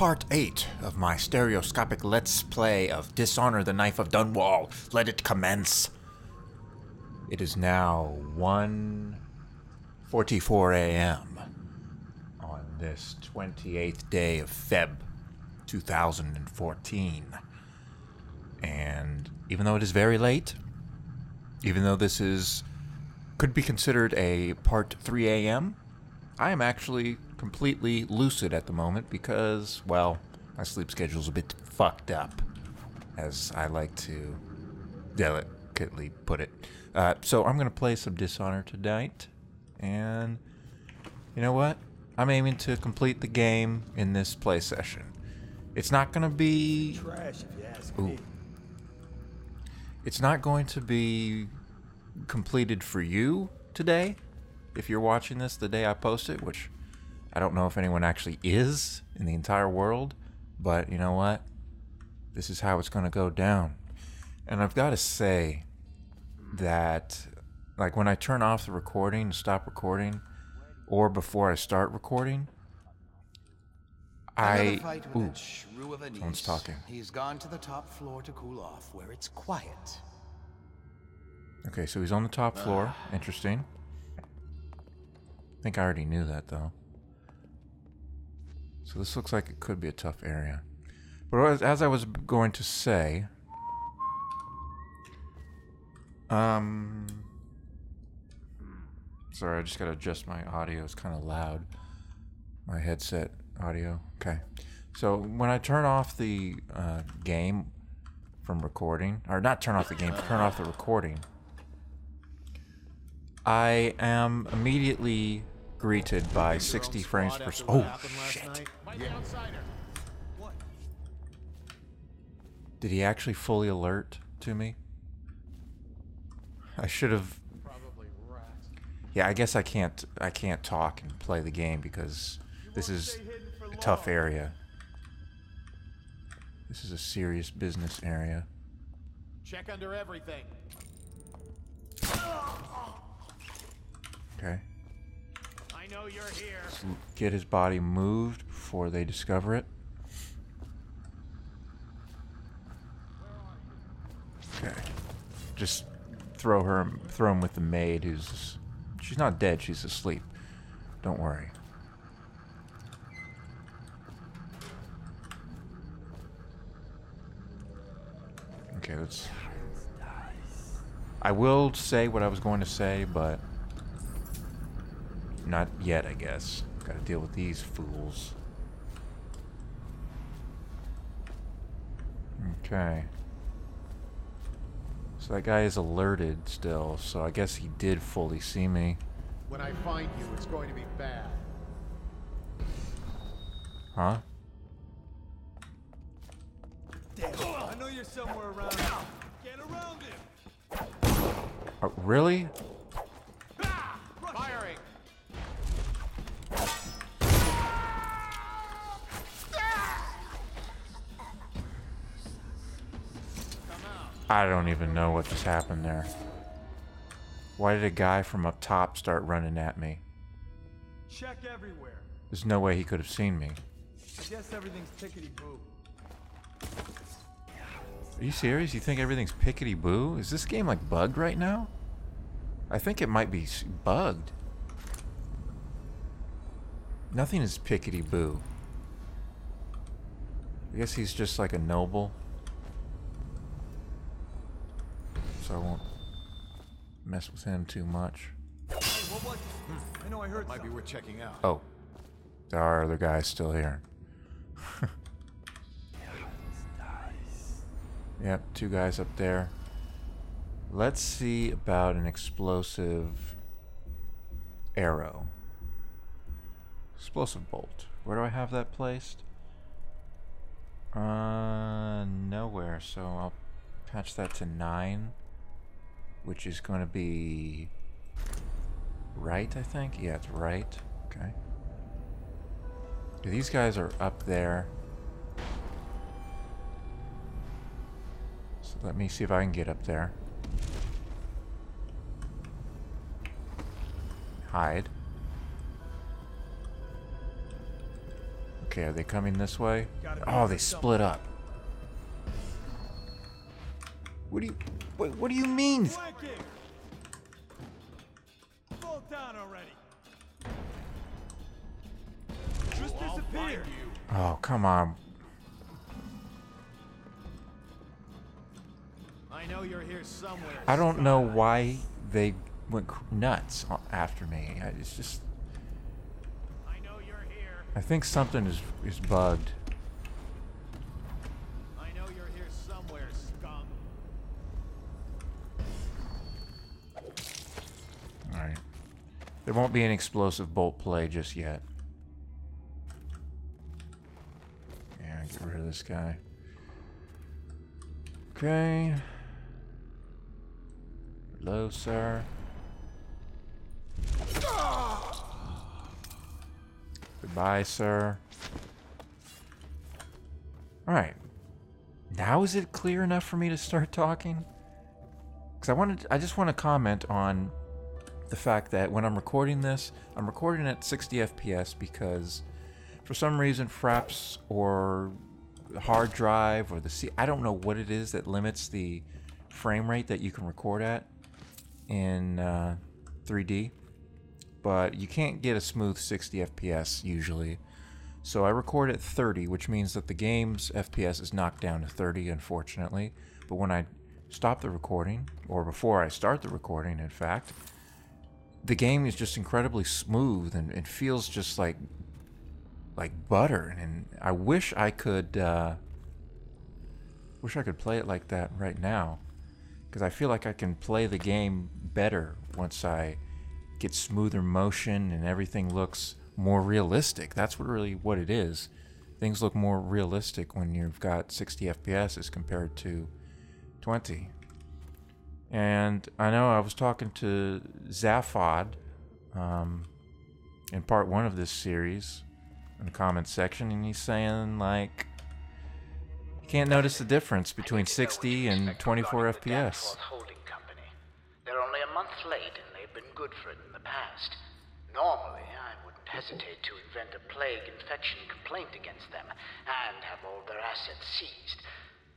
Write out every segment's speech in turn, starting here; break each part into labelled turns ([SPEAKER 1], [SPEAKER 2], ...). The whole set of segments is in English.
[SPEAKER 1] part 8 of my stereoscopic let's play of Dishonored, the Knife of Dunwall. Let it commence. It is now 1:44 a.m. on this 28th day of Feb 2014. And even though it is very late, even though this could be considered a part 3 a.m., I am actually completely lucid at the moment because, well, my sleep schedule's a bit fucked up, as I like to delicately put it. So I'm going to play some Dishonored tonight, and you know what? I'm aiming to complete the game in this play session. It's not going to be...
[SPEAKER 2] trash, if you ask me.
[SPEAKER 1] It's not going to be completed for you today, if you're watching this the day I post it, which I don't know if anyone actually is in the entire world, but you know what? This is how it's going to go down. And I've got to say that, like, when I turn off the recording, stop recording, or before I start recording, someone's talking.
[SPEAKER 3] He's gone to the top floor to cool off, where it's quiet.
[SPEAKER 1] Okay, so he's on the top floor. Interesting. I think I already knew that, though. So this looks like it could be a tough area. But as I was going to say... Sorry, I just gotta adjust my audio. It's kind of loud. My headset audio. Okay. So when I turn off the game from recording... Or not turn off the game, turn off the recording... I am immediately greeted by 60 frames per second. Oh, shit. Did he actually fully alert to me? I should have... Yeah, I guess I can't talk and play the game because this is a tough area. This is a serious business area.
[SPEAKER 2] Check under everything.
[SPEAKER 1] Okay.
[SPEAKER 2] I know you're here.
[SPEAKER 1] Let's get his body moved before they discover it. Okay. Just throw him with the maid who's... She's not dead, she's asleep. Don't worry. Okay, let's... I will say what I was going to say, but... Not yet, I guess. Gotta deal with these fools. Okay. So that guy is alerted still, so I guess he did fully see me.
[SPEAKER 2] When I find you, it's going to be bad.
[SPEAKER 1] Huh?
[SPEAKER 2] Damn, I know you're somewhere around. Get around him.
[SPEAKER 1] Really?
[SPEAKER 2] Firing.
[SPEAKER 1] I don't even know what just happened there. Why did a guy from up top start running at me?
[SPEAKER 2] Check everywhere.
[SPEAKER 1] There's no way he could have seen me.
[SPEAKER 2] I guess everything's tickety-boo.
[SPEAKER 1] Are you serious? You think everything's pickety-boo? Is this game like bugged right now? I think it might be bugged. Nothing is pickety-boo. I guess he's just like a noble. So I won't mess with him too much.
[SPEAKER 2] Hey, what was it? I know I heard
[SPEAKER 3] Might be worth checking out.
[SPEAKER 1] Oh, there are other guys still here. Yep, two guys up there. Let's see about an explosive arrow. Explosive bolt. Where do I have that placed? Nowhere. So I'll patch that to 9. Which is going to be right, I think? Yeah, it's right. Okay. These guys are up there. So let me see if I can get up there. Hide. Okay, are they coming this way? Oh, they split up. What do you mean?
[SPEAKER 2] Flanking! Fall down already. Just disappear.
[SPEAKER 1] Oh, come on.
[SPEAKER 2] I know you're here somewhere.
[SPEAKER 1] I don't know why they went nuts after me. It's just...
[SPEAKER 2] I know you're here.
[SPEAKER 1] I think something is bugged.
[SPEAKER 2] I know you're here somewhere, scum.
[SPEAKER 1] Alright. There won't be an explosive bolt play just yet. Yeah, get rid of this guy. Okay. Hello, sir. Goodbye, sir. Alright. Now is it clear enough for me to start talking? Because I just want to comment on the fact that when I'm recording this, I'm recording at 60 FPS because for some reason Fraps or the hard drive or I don't know what it is that limits the frame rate that you can record at in 3D, but you can't get a smooth 60 FPS usually. So I record at 30, which means that the game's FPS is knocked down to 30, unfortunately. But when I stop the recording, or before I start the recording, in fact, the game is just incredibly smooth and feels just like butter. And I wish I could play it like that right now, because I feel like I can play the game better once I get smoother motion and everything looks more realistic. That's what it is. Things look more realistic when you've got 60 FPS as compared to 20. And I know I was talking to Zaphod in part 1 of this series in the comments section, and he's saying, like, you can't notice the difference between 60 and 24 FPS.
[SPEAKER 4] They're only a month late, and they've been good for it in the past. Normally, I wouldn't hesitate to invent a plague infection complaint against them and have all their assets seized.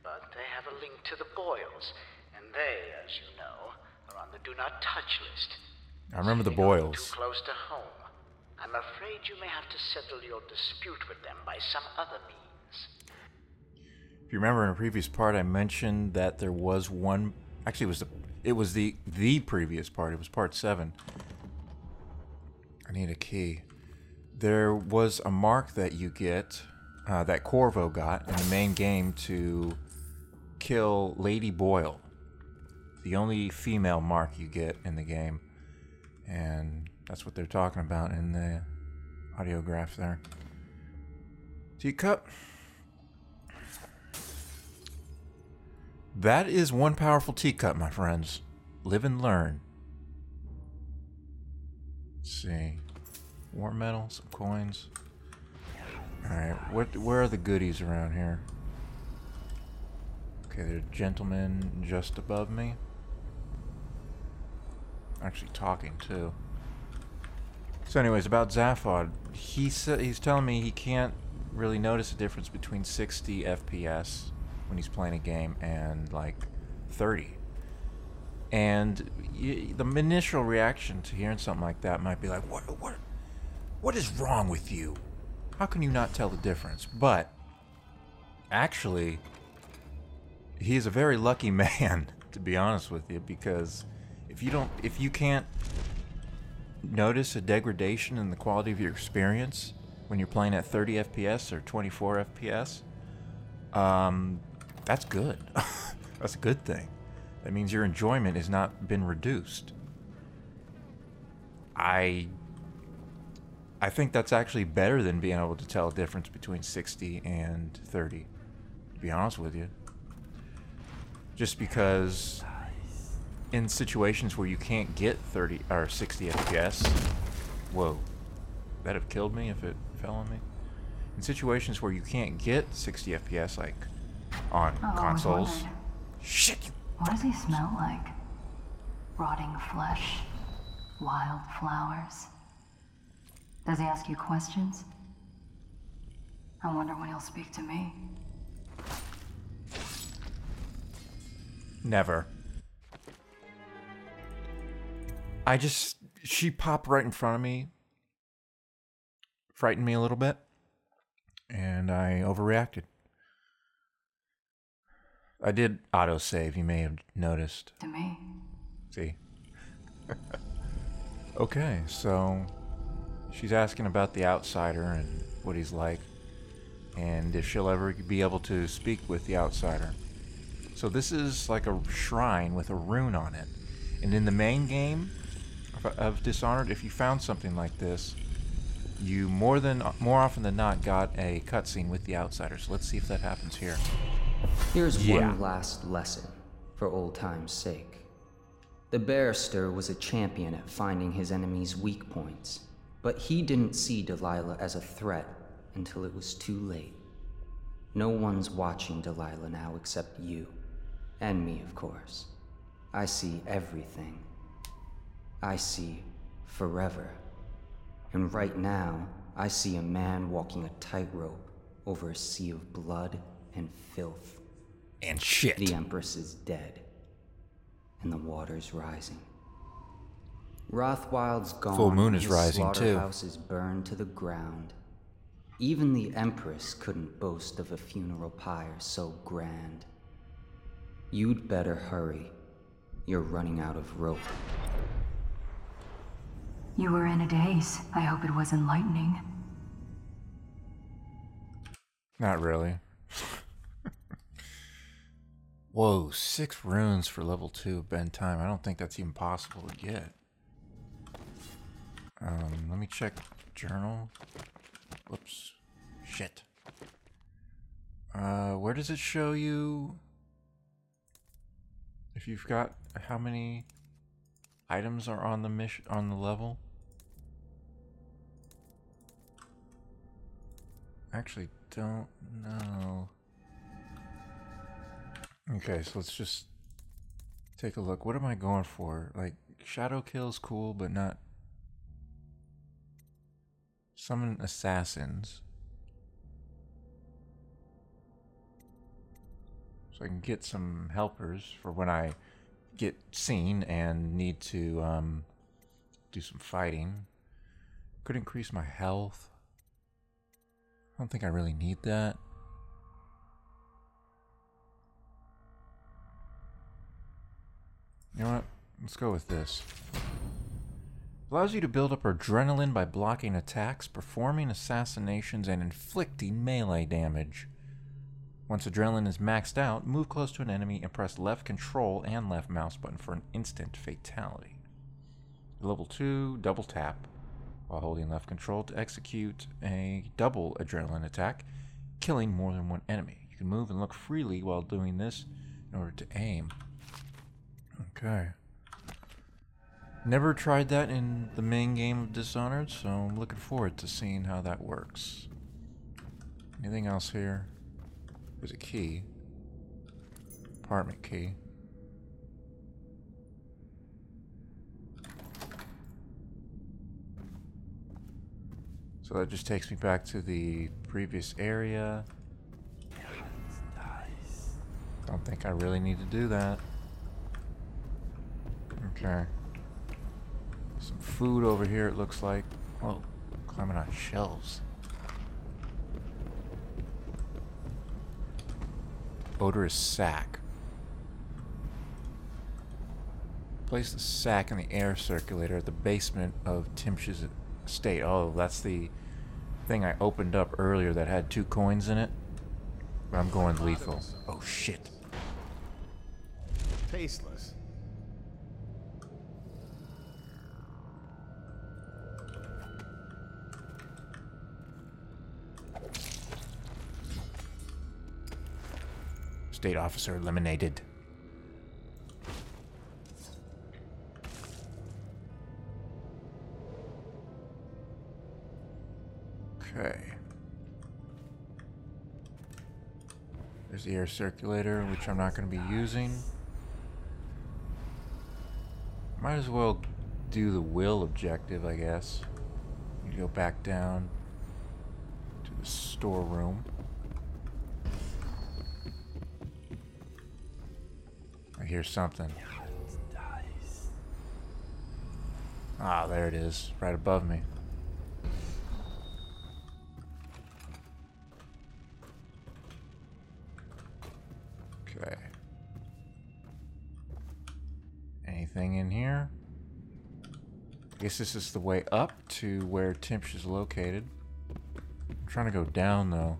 [SPEAKER 4] But they have a link to the Boyles, and they, as you know, are on the do not touch list.
[SPEAKER 1] I remember the
[SPEAKER 4] They go
[SPEAKER 1] Boyles.
[SPEAKER 4] too close to home. I'm afraid you may have to settle your dispute with them by some other means.
[SPEAKER 1] If you remember in a previous part, I mentioned that there was one. Actually, it was the previous part. It was part 7. I need a key. There was a mark that you get, that Corvo got in the main game to kill Lady Boyle. The only female mark you get in the game. And that's what they're talking about in the audiograph there. Teacup. That is one powerful teacup, my friends. Live and learn. Let's see. War metal, some coins. Alright, where are the goodies around here? Okay, there's a gentleman just above me. Actually talking too. So anyways, about Zaphod, he's telling me he can't really notice a difference between 60 FPS when he's playing a game and like 30. And the initial reaction to hearing something like that might be like, what is wrong with you? How can you not tell the difference? But actually, he is a very lucky man, to be honest with you, because if you can't notice a degradation in the quality of your experience when you're playing at 30 FPS or 24 FPS, that's good. That's a good thing. That means your enjoyment has not been reduced. I think that's actually better than being able to tell a difference between 60 and 30, to be honest with you. Just because in situations where you can't get 30 or 60 FPS, whoa, that'd have killed me if it fell on me. In situations where you can't get 60 FPS, like on consoles, shit.
[SPEAKER 5] What does he smell like? Rotting flesh? Wild flowers? Does he ask you questions? I wonder when he'll speak to me.
[SPEAKER 1] Never. She popped right in front of me, frightened me a little bit, and I overreacted. I did autosave, you may have noticed.
[SPEAKER 5] To me.
[SPEAKER 1] See? Okay, so she's asking about the outsider and what he's like, and if she'll ever be able to speak with the outsider. So this is like a shrine with a rune on it. And in the main game of Dishonored, if you found something like this, you more often than not got a cutscene with the outsider. So let's see if that happens here.
[SPEAKER 6] Here's one last lesson, for old time's sake. The barrister was a champion at finding his enemies' weak points, but he didn't see Delilah as a threat until it was too late. No one's watching Delilah now except you. And me, of course. I see everything. I see forever. And right now, I see a man walking a tightrope over a sea of blood and filth.
[SPEAKER 1] And shit.
[SPEAKER 6] The Empress is dead. And the water's rising. Rothwild's gone.
[SPEAKER 1] Full moon is
[SPEAKER 6] and
[SPEAKER 1] rising,
[SPEAKER 6] the
[SPEAKER 1] too.
[SPEAKER 6] slaughterhouse is burned to the ground. Even the Empress couldn't boast of a funeral pyre so grand. You'd better hurry. You're running out of rope.
[SPEAKER 5] You were in a daze. I hope it was enlightening.
[SPEAKER 1] Not really. Whoa, 6 runes for level 2 of bend time. I don't think that's even possible to get. Let me check journal. Whoops. Shit. Where does it show you if you've got how many items are on the mission on the level? Actually don't know. Okay, so let's just take a look. What am I going for? Like, shadow kill's cool, but not... Summon assassins. So I can get some helpers for when I get seen and need to do some fighting. Could increase my health. I don't think I really need that. You know what? Let's go with this. Allows you to build up adrenaline by blocking attacks, performing assassinations, and inflicting melee damage. Once adrenaline is maxed out, move close to an enemy and press left control and left mouse button for an instant fatality. Level 2, double tap while holding left control to execute a double adrenaline attack, killing more than one enemy. You can move and look freely while doing this in order to aim. Okay. Never tried that in the main game of Dishonored, so I'm looking forward to seeing how that works. Anything else here? There's a key. Apartment key. So that just takes me back to the previous area. Don't think I really need to do that. Okay. Some food over here, it looks like. Oh, climbing on shelves. Odorous sack. Place the sack in the air circulator at the basement of Timsh's estate. Oh, that's the thing I opened up earlier that had 2 coins in it. But I'm going lethal. Oh, shit.
[SPEAKER 2] Tasteless.
[SPEAKER 1] State officer eliminated. Okay. There's the air circulator, which I'm not going to be using. Might as well do the will objective, I guess. You go back down to the storeroom. I hear something. Ah, there it is, right above me. Okay. Anything in here? I guess this is the way up to where Timsh is located. I'm trying to go down though.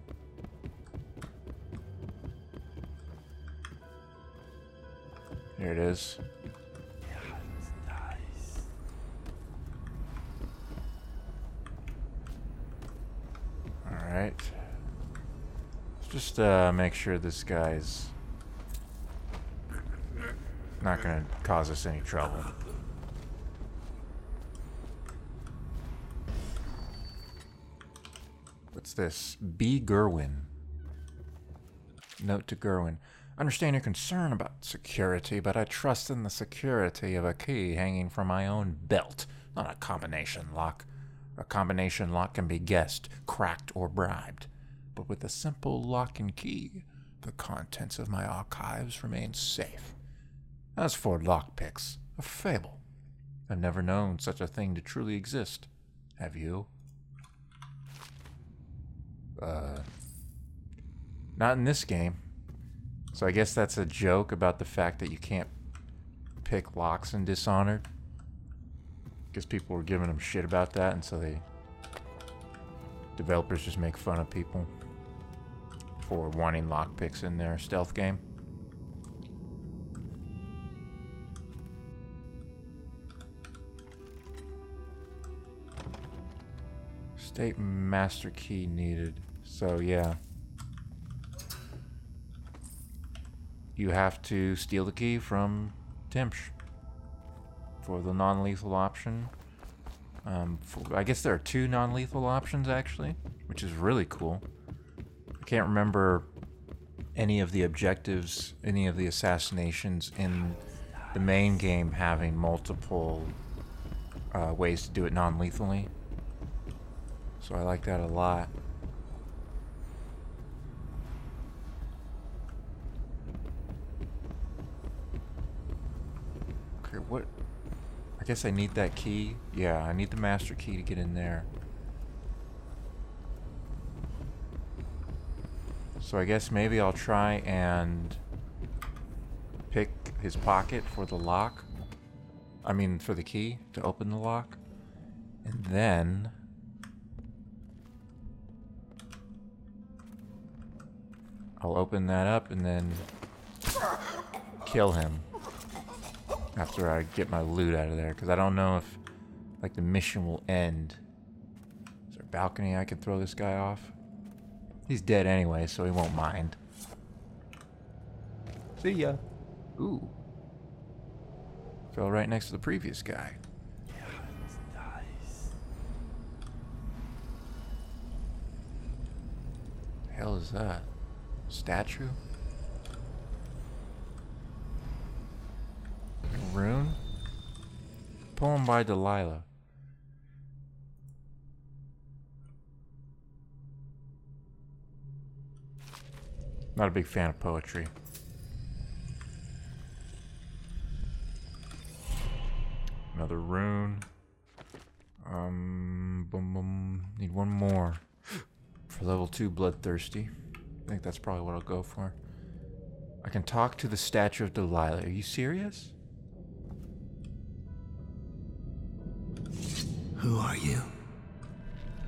[SPEAKER 1] Here it is. Alright. Let's just make sure this guy's not gonna cause us any trouble. What's this? B. Gerwin. Note to Gerwin. Understand your concern about security, but I trust in the security of a key hanging from my own belt, not a combination lock. A combination lock can be guessed, cracked, or bribed. But with a simple lock and key, the contents of my archives remain safe. As for lockpicks, a fable. I've never known such a thing to truly exist. Have you? Not in this game. So I guess that's a joke about the fact that you can't pick locks in Dishonored. Because people were giving them shit about that, and so developers just make fun of people for wanting lockpicks in their stealth game. State master key needed. So yeah. You have to steal the key from Timsh for the non-lethal option. I guess there are 2 non-lethal options actually, which is really cool. I can't remember any of the objectives, any of the assassinations in the main game having multiple ways to do it non-lethally. So I like that a lot. Okay, what? I guess I need that key. Yeah, I need the master key to get in there. So I guess maybe I'll try and pick his pocket for the lock. I mean, for the key to open the lock. And then I'll open that up and then kill him after I get my loot out of there, because I don't know if like the mission will end. Is there a balcony I can throw this guy off? He's dead anyway, so he won't mind. See ya. Ooh. Fell right next to the previous guy. The hell is that? Statue? A rune? Poem by Delilah. Not a big fan of poetry. Another rune. Need one more for level 2 bloodthirsty. I think that's probably what I'll go for. I can talk to the statue of Delilah. Are you serious?
[SPEAKER 3] Who are you?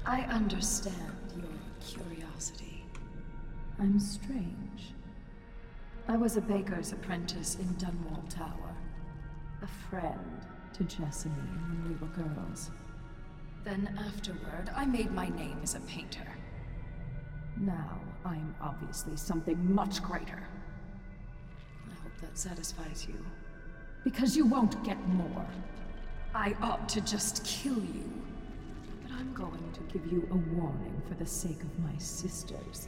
[SPEAKER 5] I understand your curiosity. I'm strange. I was a baker's apprentice in Dunwall Tower. A friend to Jessamine when we were girls. Then afterward, I made my name as a painter. Now, I'm obviously something much greater. I hope that satisfies you. Because you won't get more. I ought to just kill you. But I'm going to give you a warning for the sake of my sisters,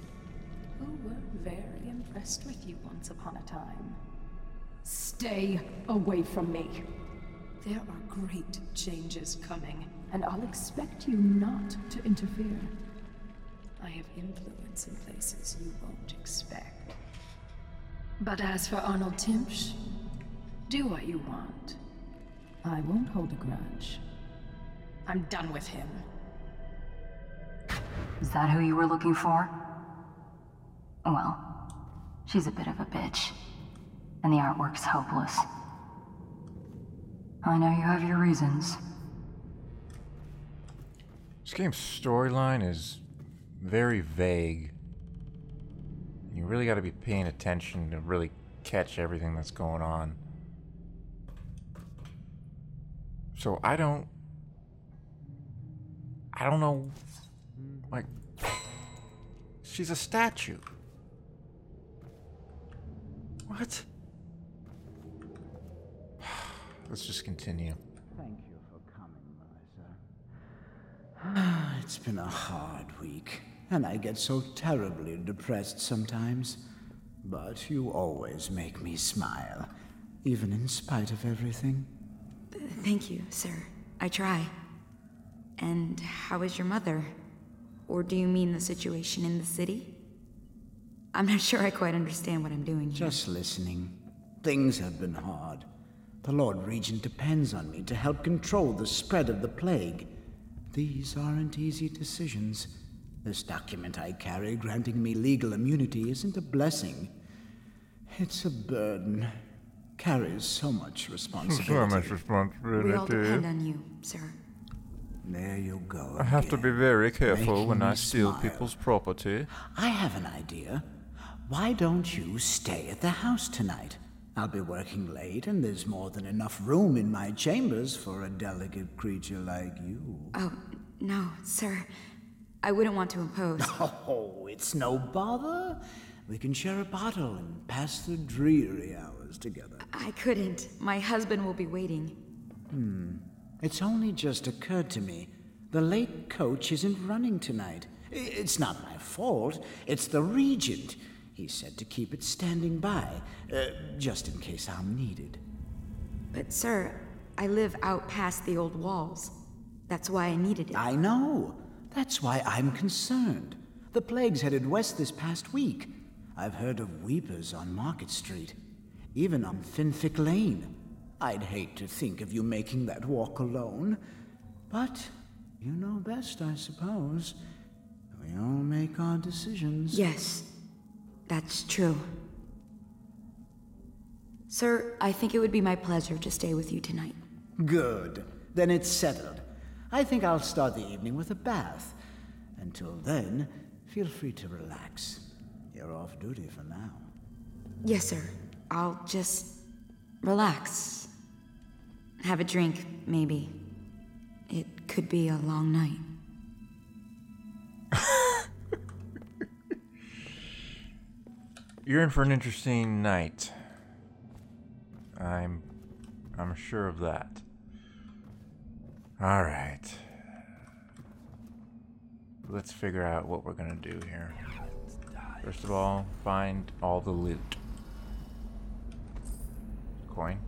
[SPEAKER 5] who were very impressed with you once upon a time. Stay away from me. There are great changes coming, and I'll expect you not to interfere. I have influence in places you won't expect. But as for Arnold Timsh, do what you want. I won't hold a grudge. I'm done with him.
[SPEAKER 7] Is that who you were looking for? Well, she's a bit of a bitch. And the artwork's hopeless. I know you have your reasons.
[SPEAKER 1] This game's storyline is very vague. You really got to be paying attention to really catch everything that's going on. So I don't know, like, she's a statue. What? Let's just continue.
[SPEAKER 3] Thank you for coming, Melissa. It's been a hard week, and I get so terribly depressed sometimes. But you always make me smile, even in spite of everything.
[SPEAKER 8] Thank you, sir. I try. And how is your mother? Or do you mean the situation in the city? I'm not sure I quite understand what I'm doing here.
[SPEAKER 3] Just listening. Things have been hard. The Lord Regent depends on me to help control the spread of the plague. These aren't easy decisions. This document I carry granting me legal immunity isn't a blessing. It's a burden. Carries so much responsibility.
[SPEAKER 8] We all depend on you, sir.
[SPEAKER 3] There you go.
[SPEAKER 1] I have to be very careful
[SPEAKER 3] Making
[SPEAKER 1] when I
[SPEAKER 3] me
[SPEAKER 1] steal
[SPEAKER 3] smile.
[SPEAKER 1] people's property.
[SPEAKER 3] I have an idea. Why don't you stay at the house tonight? I'll be working late, and there's more than enough room in my chambers for a delicate creature like you.
[SPEAKER 8] Oh, no, sir. I wouldn't want to impose.
[SPEAKER 3] Oh, it's no bother. We can share a bottle and pass the dreary hours together.
[SPEAKER 8] I couldn't. My husband will be waiting.
[SPEAKER 3] It's only just occurred to me. The late coach isn't running tonight. It's not my fault. It's the Regent. He said to keep it standing by, just in case I'm needed.
[SPEAKER 8] But, sir, I live out past the old walls. That's why I needed it.
[SPEAKER 3] I know. That's why I'm concerned. The plague's headed west this past week. I've heard of weepers on Market Street, even on Finfic Lane. I'd hate to think of you making that walk alone. But you know best, I suppose. We all make our decisions.
[SPEAKER 8] Yes, that's true. Sir, I think it would be my pleasure to stay with you tonight.
[SPEAKER 3] Good. Then it's settled. I think I'll start the evening with a bath. Until then, feel free to relax. You're off duty for now.
[SPEAKER 8] Yes, sir. I'll just relax. Have a drink, maybe. It could be a long night.
[SPEAKER 1] You're in for an interesting night. I'm sure of that. All right. Let's figure out what we're gonna do here. First of all, find all the loot. Coin.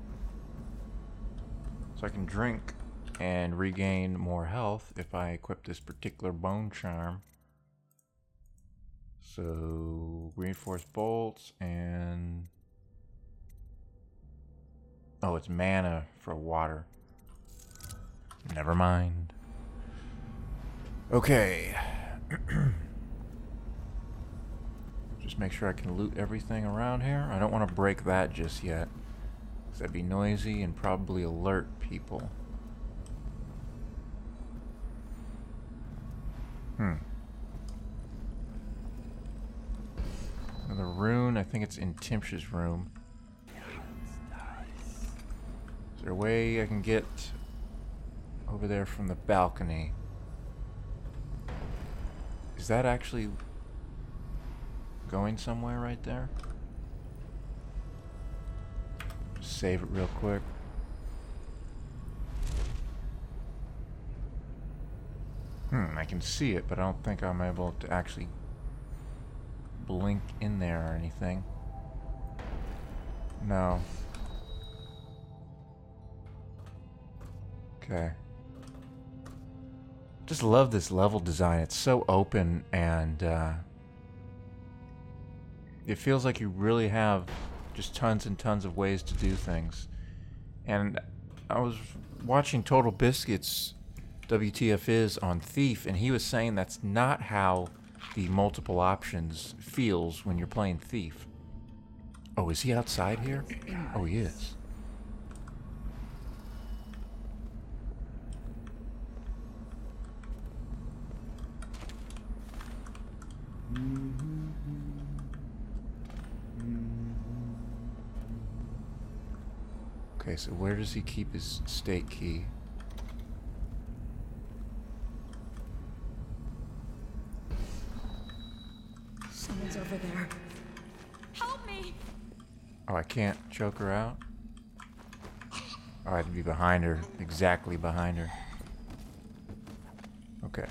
[SPEAKER 1] So I can drink and regain more health if I equip this particular bone charm. So, reinforced bolts and... oh, it's mana for water. Never mind. Okay. Just make sure I can loot everything around here. I don't want to break that just yet, because that'd be noisy and probably alert people. Another rune. I think it's in Timsh's room. Is there a way I can get over there from the balcony? Is that actually going somewhere right there? Just save it real quick. I can see it, but I don't think I'm able to actually blink in there or anything. No. Okay. just love this level design. It's so open, and it feels like you really have just tons and tons of ways to do things. And I was watching Total Biscuit's WTF is on Thief, and he was saying that's not how the multiple options feels when you're playing Thief. Oh, is he outside here? Oh, he is. Okay, so where does he keep his state key?
[SPEAKER 8] Someone's over there. Help me!
[SPEAKER 1] Oh, I can't choke her out? Oh, I have to be behind her. Exactly behind her. Okay.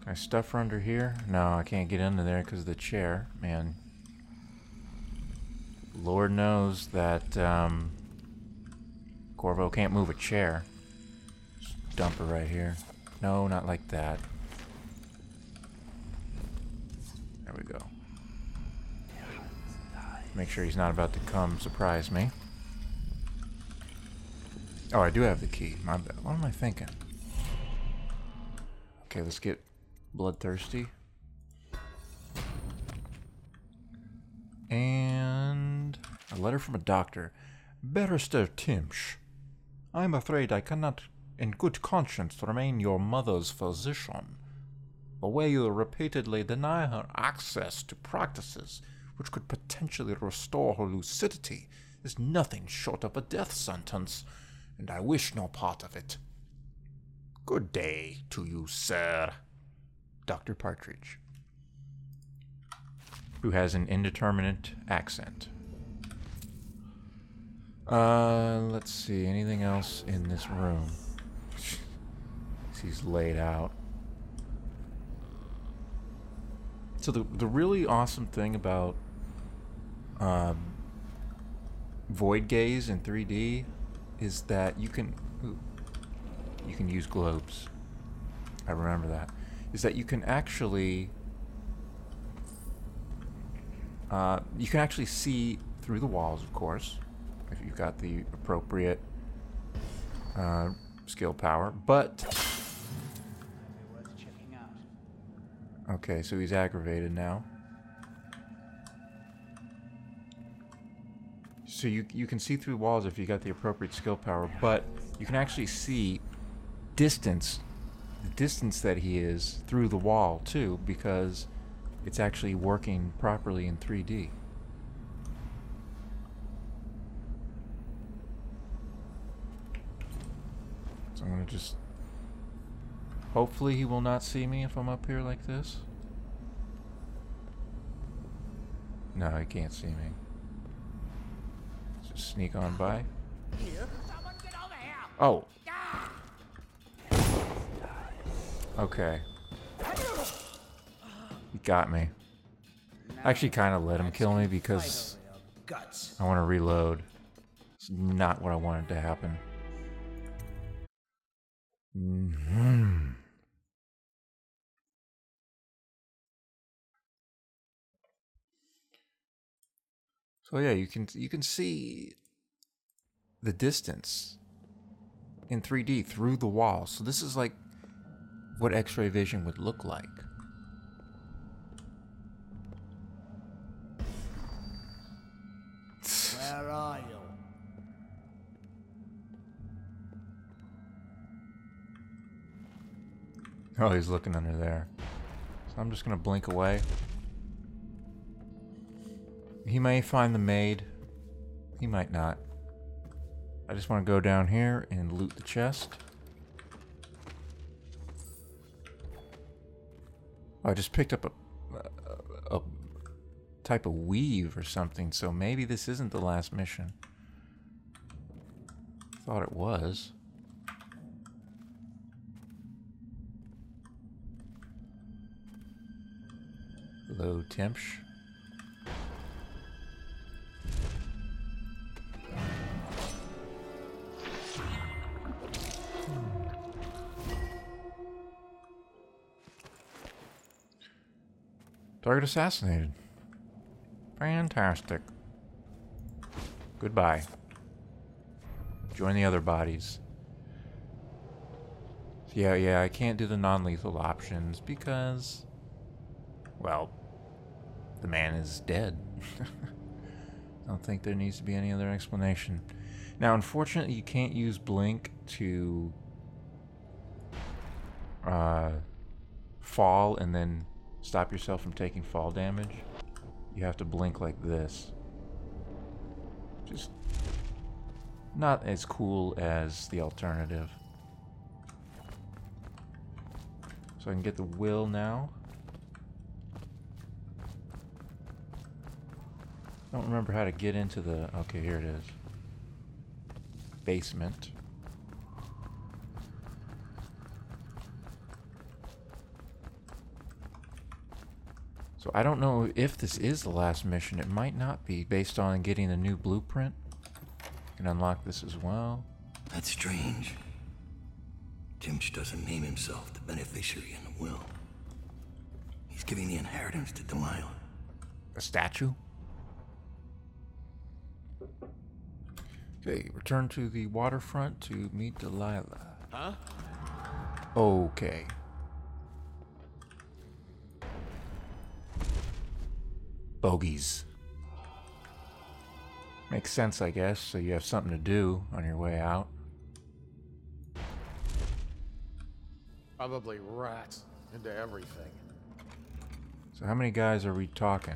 [SPEAKER 1] Can I stuff her under here? No, I can't get under there because of the chair. Man. Lord knows that Corvo can't move a chair. Just dump her right here. No, not like that. There we go. Make sure he's not about to come surprise me. Oh, I do have the key. My bad. What am I thinking? Okay, let's get bloodthirsty. And a letter from a doctor. Barrister Timsh, I'm afraid I cannot in good conscience remain your mother's physician. The way you repeatedly deny her access to practices which could potentially restore her lucidity is nothing short of a death sentence, and I wish no part of it. Good day to you, sir. Dr. Partridge, who has an indeterminate accent. Let's see, anything else in this room? He's laid out. So the really awesome thing about Void Gaze in 3D is that you can use globes. I remember that. Is that you can actually see through the walls, of course, if you've got the appropriate skill power, but okay, so he's aggravated now. So you can see through walls if you got the appropriate skill power, but you can actually see the distance that he is through the wall too, because it's actually working properly in 3D. So I'm gonna just... hopefully he will not see me if I'm up here like this. No, he can't see me. Just sneak on by. Oh. Okay. He got me. I actually kind of let him kill me because I want to reload. It's not what I wanted to happen. So yeah, you can see the distance in 3D through the wall. So this is like what X-ray vision would look like.
[SPEAKER 2] Where are you?
[SPEAKER 1] Oh, he's looking under there. So I'm just gonna blink away. He may find the maid. He might not. I just want to go down here and loot the chest. Oh, I just picked up a type of weave or something, so maybe this isn't the last mission. Thought it was. Hello, Timsh. Target assassinated. Fantastic. Goodbye. Join the other bodies. Yeah, I can't do the non-lethal options because, well, the man is dead. I don't think there needs to be any other explanation. Now, unfortunately, you can't use blink to fall and then stop yourself from taking fall damage. You have to blink like this. Just not as cool as the alternative. So I can get the will now. I don't remember how to get into the... Okay, here it is. Basement. So I don't know if this is the last mission. It might not be, based on getting a new blueprint. You can unlock this as well.
[SPEAKER 9] That's strange. Timch doesn't name himself the beneficiary in the will. He's giving the inheritance to Delilah.
[SPEAKER 1] A statue? Okay, return to the waterfront to meet Delilah.
[SPEAKER 2] Huh?
[SPEAKER 1] Okay. Bogies. Makes sense, I guess, so you have something to do on your way out.
[SPEAKER 10] Probably rats into everything.
[SPEAKER 1] So how many guys are we talking?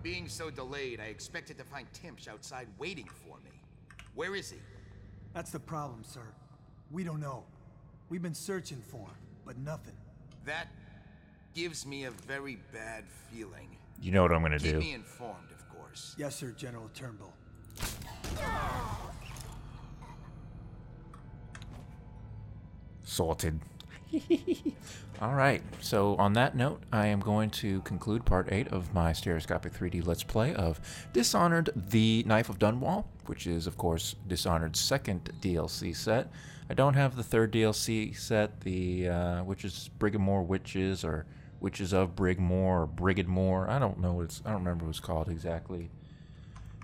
[SPEAKER 11] Being so delayed, I expected to find Timsh outside waiting for me. Where is he?
[SPEAKER 2] That's the problem, sir. We don't know. We've been searching for him, but nothing.
[SPEAKER 11] That gives me a very bad feeling.
[SPEAKER 1] You know what I'm gonna do.
[SPEAKER 11] Keep me informed, of course.
[SPEAKER 2] Yes, sir, General Turnbull.
[SPEAKER 1] Sorted. Alright, so on that note, I am going to conclude part 8 of my Stereoscopic 3D Let's Play of Dishonored, the Knife of Dunwall, which is, of course, Dishonored's second DLC set. I don't have the third DLC set, the which is Brigamore Witches, or Witches of Brigmore, or Brigadmore. I don't know I don't remember what it's called exactly.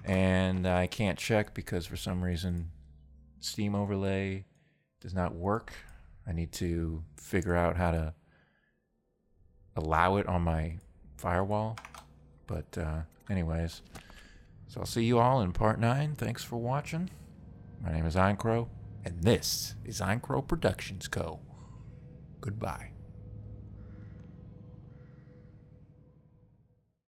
[SPEAKER 1] And I can't check because for some reason Steam Overlay does not work. I need to figure out how to allow it on my firewall. But anyways, so I'll see you all in part 9. Thanks for watching. My name is Eincrow, and this is Eincrow Productions Co. Goodbye.